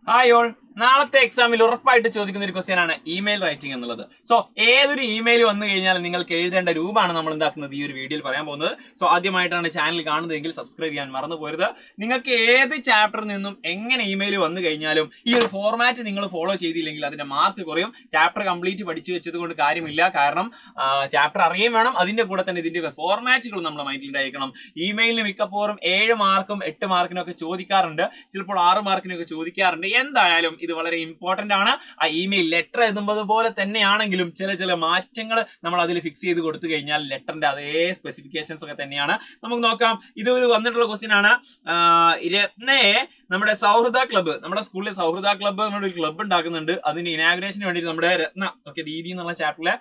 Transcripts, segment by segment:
Hi all, നാളത്തെ എക്സാമിൽ ഉറപ്പായിട്ട് ചോദിക്കുന്ന ഒരു ക്വസ്റ്റ്യൻ ആണ് ഇമെയിൽ റൈറ്റിംഗ് എന്നുള്ളത്. സോ ഏതൊരു ഇമെയിൽ വന്നു കഴിഞ്ഞാൽ നിങ്ങൾക്ക് എഴുതേണ്ട രൂപമാണ് നമ്മൾ എന്താക്കുന്നത് ഈ ഒരു വീഡിയോയിൽ പറയാൻ പോകുന്നത്. സോ ആദ്യമായിട്ടാണ് ചാനൽ കാണുന്നതെങ്കിൽ സബ്സ്ക്രൈബ് ചെയ്യാൻ മറന്നു പോരുത്. നിങ്ങൾക്ക് ഏത് ചാപ്റ്ററിൽ നിന്നും എങ്ങനെ ഇമെയിൽ വന്നു കഴിഞ്ഞാലും ഈ ഒരു ഫോർമാറ്റ് നിങ്ങൾ ഫോളോ ചെയ്തില്ലെങ്കിൽ അതിന്റെ മാർക്ക് കുറയും. ചാപ്റ്റർ കംപ്ലീറ്റ് പഠിച്ചു വെച്ചത് കൊണ്ട് കാര്യമില്ല, കാരണം ചാപ്റ്റർ അറിയാൻ വേണം. അതിന്റെ കൂടെ തന്നെ ഇതിന്റെ ഫോർമാറ്റുകൾ നമ്മൾ മൈൻഡിൽ ഉണ്ടായിരിക്കണം. ഇമെയിലിന് മിക്കപ്പോഴും 7 മാർക്കും 8 മാർക്കിനൊക്കെ ചോദിക്കാറുണ്ട്, ചിലപ്പോൾ 6 മാർക്കിനൊക്കെ ചോദിക്കാറുണ്ട്. എന്തായാലും ഇത് വളരെ ഇമ്പോർട്ടന്റ് ആണ്. ആ ഇമെയിൽ ലെറ്റർ എഴുതുന്നത് പോലെ തന്നെയാണെങ്കിലും ചില മാറ്റങ്ങൾ നമ്മൾ അതിൽ ഫിക്സ് ചെയ്ത് കൊടുത്തു കഴിഞ്ഞാൽ ലെറ്ററിന്റെ അതേ സ്പെസിഫിക്കേഷൻസ് ഒക്കെ തന്നെയാണ്. നമുക്ക് നോക്കാം. ഇത് ഒരു വന്നിട്ടുള്ള ക്വസ്റ്റ്യൻ ആണ്. രത്നയെ നമ്മുടെ സൗഹൃദ ക്ലബ്ബ്, നമ്മുടെ സ്കൂളിലെ സൗഹൃദ ക്ലബ്ബ് നമ്മുടെ ഒരു ക്ലബ്ബ് ഉണ്ടാക്കുന്നുണ്ട്. അതിന്റെ ഇനാഗുറേഷന് വേണ്ടിയിട്ട് നമ്മുടെ രത്ന ദീദി എന്നുള്ള ചാപ്റ്ററിലെ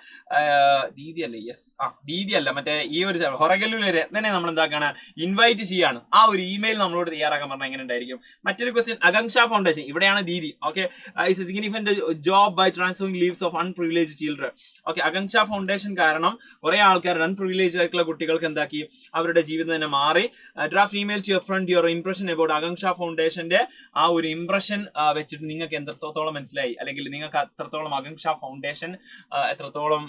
ദീദി അല്ല മറ്റേ ഈ ഒരു ഹൊറഗല്ലൂരിലെ രത്നനെ നമ്മൾ എന്താക്കാണ് ഇൻവൈറ്റ് ചെയ്യാണ്. ആ ഒരു ഇമെയിൽ നമ്മളോട് തയ്യാറാക്കാൻ പറഞ്ഞാൽ എങ്ങനെ ഉണ്ടായിരിക്കും? മറ്റൊരു ക്വസ്റ്റ്യൻ, ആകാംക്ഷ ഫൗണ്ടേഷൻ, ഇവിടെയാണ് ദീദി. Okay, it's a significant job by transforming lives of unprivileged children. Okay, Aakanksha foundation കാരണം കുറെ ആൾക്കാർ അൺപ്രിവിലേജ്ഡ് ആയിട്ടുള്ള കുട്ടികൾക്ക് എന്താക്കി അവരുടെ ജീവിതം തന്നെ മാറി. Draft email to your friend your impression about Aakanksha ഫൗണ്ടേഷന്റെ ആ ഒരു ഇംപ്രഷൻ വെച്ചിട്ട് നിങ്ങൾക്ക് എത്രത്തോളം മനസ്സിലായി, അല്ലെങ്കിൽ നിങ്ങൾക്ക് എത്രത്തോളം ആകാംക്ഷ ഫൗണ്ടേഷൻ എത്രത്തോളം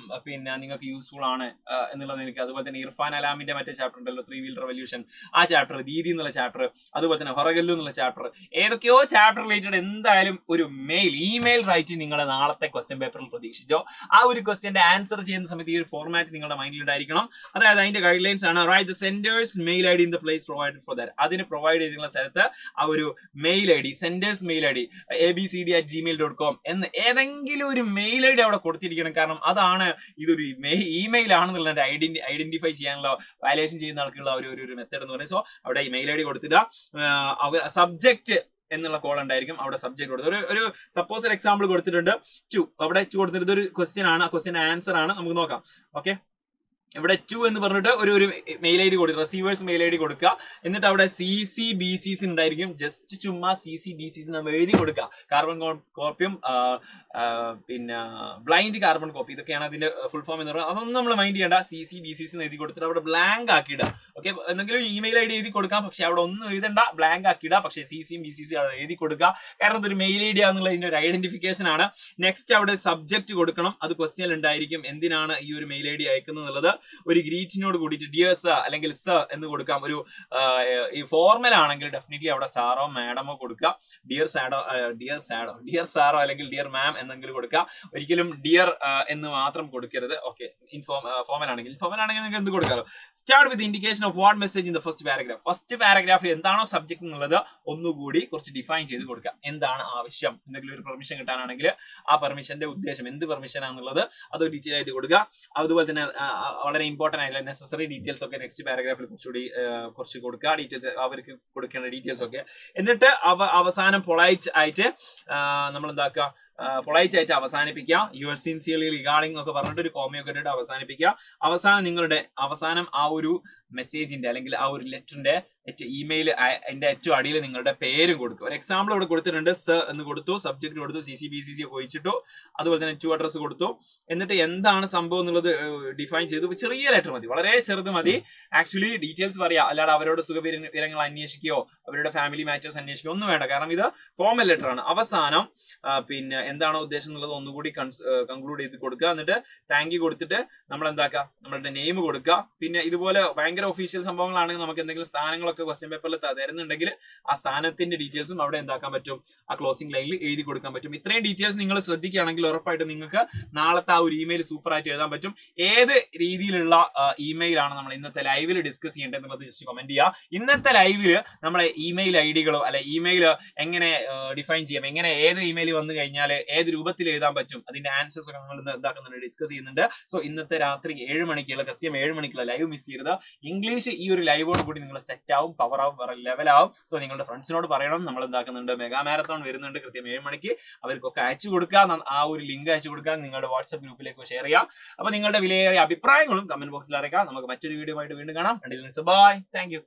നിങ്ങൾക്ക് യൂസ്ഫുൾ ആണ് എന്നുള്ളത് എനിക്ക്. അതുപോലെ തന്നെ ഇർഫാൻ അലാമിന്റെ മറ്റേ ചാപ്റ്റർ ഉണ്ടല്ലോ, 3 വീൽ റെവല്യൂഷൻ, ആ ചാപ്റ്റർ, ദീദി എന്നുള്ള ചാപ്റ്റർ, അതുപോലെ തന്നെ ഹൊറഗല്ലു എന്നുള്ള ചാപ്റ്റർ, ഏതൊക്കെയോ ചാപ്റ്റർ റിലേറ്റഡ് എന്തായാലും ഒരു ഇമെയിൽ റൈറ്റിംഗ് നിങ്ങളുടെ നാളത്തെ ക്വസ്റ്റ്യൻ പേപ്പറിൽ പ്രതീക്ഷിച്ചോ. ആ ഒരു ക്വസ്റ്റ്യന്റെ ആൻസർ ചെയ്യുന്ന സമയത്ത് ഈ ഒരു ഫോർമാറ്റ് നിങ്ങളുടെ മൈൻഡിൽ ഉണ്ടായിരിക്കണം. അതായത് അതിന്റെ ഗൈഡ് ലൈൻസ് ആണ്, write the sender's mail I D in the place provided for that. അതിന് പ്രൊവൈഡ് ചെയ്തിട്ടുള്ള സ്ഥലത്ത് ആ ഒരു mail I D, sender's mail I D abcd@gmail.com എന്ന് ഏതെങ്കിലും ഒരു മെയിൽ ഐ ഡി അവിടെ കൊടുത്തിരിക്കണം. കാരണം അതാണ് ഇതൊരു ഇമെയിൽ ആണെന്നുള്ള ഐഡന്റിഫൈ ചെയ്യാനുള്ള, വാല്യുവേഷൻ ചെയ്യുന്ന ആൾക്കുള്ള ഒരു മെത്തേഡ് എന്ന് പറയുന്നത്. സോ അവിടെ ഈ മെയിൽ ഐ ഡി കൊടുത്തിട്ട് സബ്ജക്ട് എന്നുള്ള കോൾ ഉണ്ടായിരിക്കും, അവിടെ സബ്ജക്ട് കൊടുത്തത്. ഒരു സപ്പോസ് ഒരു എക്സാമ്പിൾ കൊടുത്തിട്ടുണ്ട്, അവിടെ കൊടുത്തിട്ട് ഇതൊരു ക്വസ്റ്റ്യൻ ആണ്, ആ ക്വസ്റ്റ്യൻ ആൻസർ ആണ്. നമുക്ക് നോക്കാം. ഓക്കെ, ഇവിടെ 2 എന്ന് പറഞ്ഞിട്ട് ഒരു മെയിൽ ഐ ഡി കൊടുക്കുക, റിസീവേഴ്സ് മെയിൽ ഐ ഡി കൊടുക്കുക. എന്നിട്ട് അവിടെ CC/BCC ഉണ്ടായിരിക്കും. ജസ്റ്റ് ചുമ്മാ CC/BCC നമ്മൾ എഴുതി കൊടുക്കുക. കാർബൺ കോപ്പിയും ബ്ലൈൻഡ് കാർബൺ കോപ്പി, ഇതൊക്കെയാണ് അതിന്റെ ഫുൾ ഫോം എന്ന് പറയുന്നത്. അതൊന്നും നമ്മൾ മൈൻഡ് ചെയ്യേണ്ട. CC/BCC എഴുതി കൊടുത്തിട്ട് അവിടെ ബ്ലാങ്ക് ആക്കിയിടുക. ഓക്കെ, എന്തെങ്കിലും ഇമെയിൽ ഐ ഡി എഴുതി കൊടുക്കാം, പക്ഷെ അവിടെ ഒന്നും എഴുതണ്ട, ബ്ലാങ്ക് ആക്കിയിടുക. പക്ഷേ CC/BCC എഴുതി കൊടുക്കുക, കാരണം ഇതൊരു മെയിൽ ഐ ഡി ആണെന്നുള്ളതിന്റെ ഒരു ഐഡന്റിഫിക്കേഷൻ ആണ്. നെക്സ്റ്റ് അവിടെ സബ്ജക്ട് കൊടുക്കണം. അത് ക്വസ്റ്റ്യൻ ഉണ്ടായിരിക്കും, എന്തിനാണ് ഈ ഒരു മെയിൽ ഐ ഡി അയക്കുന്നത് എന്നുള്ളത്. ഒരു ഗ്രീറ്റിനോട് കൂടിയിട്ട് ഡിയർ സർ അല്ലെങ്കിൽ സർ എന്ന് കൊടുക്കാം. ഒരു ഈ ഫോർമൽ ആണെങ്കിൽ ഡെഫിനറ്റ്ലി അവിടെ സാറോ മാഡമോ കൊടുക്കുക. ഡിയർ സാറോ അല്ലെങ്കിൽ ഡിയർ മാം എന്നെങ്കിലും കൊടുക്കുക. ഒരിക്കലും ഡിയർ എന്ന് മാത്രം കൊടുക്കരുത്. ഓക്കെ, ഫോർമൽ ആണെങ്കിൽ നിങ്ങൾക്ക് എന്ത് കൊടുക്കാമല്ലോ. Start with indication of what message in the first paragraph. First പാരഗ്രാഫിൽ എന്താണോ സബ്ജക്ട് എന്നുള്ളത് ഒന്നുകൂടി കുറച്ച് ഡിഫൈൻ ചെയ്ത് കൊടുക്കുക. എന്താണ് ആവശ്യം, എന്തെങ്കിലും ഒരു പെർമിഷൻ കിട്ടാനാണെങ്കിൽ ആ പെർമിഷന്റെ ഉദ്ദേശം, എന്ത് പെർമിഷൻ ആണെന്നുള്ളത് അത് ഡീറ്റെയിൽ ആയിട്ട് കൊടുക്കുക. അതുപോലെ തന്നെ വളരെ ഇമ്പോർട്ടന്റ് ആയിട്ടുള്ള നെസസറി ഡീറ്റെയിൽസ് ഒക്കെ നെക്സ്റ്റ് പാരഗ്രാഫിൽ കുറച്ച് കൊടുക്കുക. ഡീറ്റെയിൽസ് അവർക്ക് കൊടുക്കേണ്ട ഡീറ്റെയിൽസ് ഒക്കെ. എന്നിട്ട് അവസാനം പൊളൈറ്റ് ആയിട്ട് നമ്മൾ എന്താക്കുക, പൊളൈറ്റ് ആയിട്ട് അവസാനിപ്പിക്കുക. യുവർ സിൻസിയർലി റിഗാർഡിംഗ് ഒക്കെ പറഞ്ഞിട്ട് ഒരു കോമയൊക്കെ ഇട്ടിട്ട് അവസാനിപ്പിക്കുക. അവസാനം ആ ഒരു മെസ്സേജിന്റെ അല്ലെങ്കിൽ ആ ഒരു ലെറ്ററിന്റെ ഇമെയിൽ അതിന്റെ ഏറ്റവും അടിയിൽ നിങ്ങളുടെ പേരും കൊടുക്കുക. ഒരു എക്സാമ്പിൾ ഇവിടെ കൊടുത്തിട്ടുണ്ട്. സർ എന്ന് കൊടുത്തു, സബ്ജക്ട് കൊടുത്തു, CC/BCC ഒക്കെ ഒഴിച്ചിട്ടു, അതുപോലെ തന്നെ ടു അഡ്രസ് കൊടുത്തു. എന്നിട്ട് എന്താണ് സംഭവം എന്നുള്ളത് ഡിഫൈൻ ചെയ്തു. ചെറിയ ലെറ്റർ മതി, വളരെ ചെറുത് മതി. ആക്ച്വലി ഡീറ്റെയിൽസ് പറയാം, അല്ലാതെ അവരോട് സുഖവിവരങ്ങൾ അന്വേഷിക്കുകയോ അവരുടെ ഫാമിലി മാറ്റേഴ്സ് അന്വേഷിക്കുകയോ ഒന്നും വേണ്ട, കാരണം ഇത് ഫോർമൽ ലെറ്റർ ആണ്. അവസാനം എന്താണോ ഉദ്ദേശം എന്നുള്ളത് ഒന്നുകൂടി കൺക്ലൂഡ് ചെയ്ത് കൊടുക്കുക. എന്നിട്ട് താങ്ക് യു കൊടുത്തിട്ട് നമ്മൾ എന്താക്കുക, നമ്മളുടെ നെയിം കൊടുക്കുക. പിന്നെ ഇതുപോലെ ഭയങ്കര ഒഫീഷ്യൽ സംഭവങ്ങളാണെങ്കിൽ നമുക്ക് എന്തെങ്കിലും സ്ഥാനങ്ങളൊക്കെ ക്വസ്റ്റ്യൻ പേപ്പറിൽ തരുന്നുണ്ടെങ്കിൽ ആ സ്ഥാനത്തിന്റെ ഡീറ്റെയിൽസും അവിടെ എന്താക്കാൻ പറ്റും, ആ ക്ലോസിംഗ് ലൈനിൽ എഴുതി കൊടുക്കാൻ പറ്റും. ഇത്രയും ഡീറ്റെയിൽസ് നിങ്ങൾ ശ്രദ്ധിക്കുകയാണെങ്കിൽ ഉറപ്പായിട്ട് നിങ്ങൾക്ക് നാളത്തെ ആ ഒരു ഇമെയിൽ സൂപ്പർ ആയിട്ട് എഴുതാൻ പറ്റും. ഏത് രീതിയിലുള്ള ഇമെയിൽ ആണ് നമ്മൾ ഇന്നത്തെ ലൈവിൽ ഡിസ്കസ് ചെയ്യേണ്ടത് എന്നുള്ളത് ജസ്റ്റ് കമന്റ് ചെയ്യുക. ഇന്നത്തെ ലൈവിൽ നമ്മളെ ഇമെയിൽ ഐഡികളോ അല്ലെ ഇമെയിൽ എങ്ങനെ ഡിഫൈൻ ചെയ്യാം, എങ്ങനെ ഏത് ഇമെയിൽ വന്നു കഴിഞ്ഞാൽ ഏത് രൂപത്തിൽ എഴുതാൻ പറ്റും, അതിന്റെ ആൻസേഴ്സ് ഒക്കെ നമ്മൾ എന്താക്കുന്നുണ്ട്, ഡിസ്കസ് ചെയ്യുന്നുണ്ട്. സോ ഇന്നത്തെ രാത്രി 7 മണിക്കുള്ള കൃത്യം 7 മണിക്കുള്ള ലൈവ് മിസ് ചെയ്യരുത്. ഇംഗ്ലീഷ് ഈ ഒരു ലൈവോട് കൂടി നിങ്ങൾ സെറ്റ് ആവും, പവർ ആവും, വേറെ ലെവലാവും. സോ നിങ്ങളുടെ ഫ്രണ്ട്സിനോട് പറയണം, നമ്മൾ എന്താക്കുന്നുണ്ട്, മെഗാ മാരത്തോൺ വരുന്നുണ്ട് കൃത്യം 7 മണിക്ക്. അവർക്കൊക്കെ അയച്ചു കൊടുക്കുക, ആ ഒരു ലിങ്ക് അയച്ചു കൊടുക്കുക, നിങ്ങളുടെ വാട്സ്ആപ്പ് ഗ്രൂപ്പിലേക്ക് ഷെയർ ചെയ്യാം. അപ്പൊ നിങ്ങളുടെ വിലയേറിയ അഭിപ്രായങ്ങളും കമന്റ് ബോക്സിൽ അറിയിക്കാം. നമുക്ക് മറ്റൊരു വീഡിയോ ആയിട്ട് വീണ്ടും കാണാം. Bye, thank U.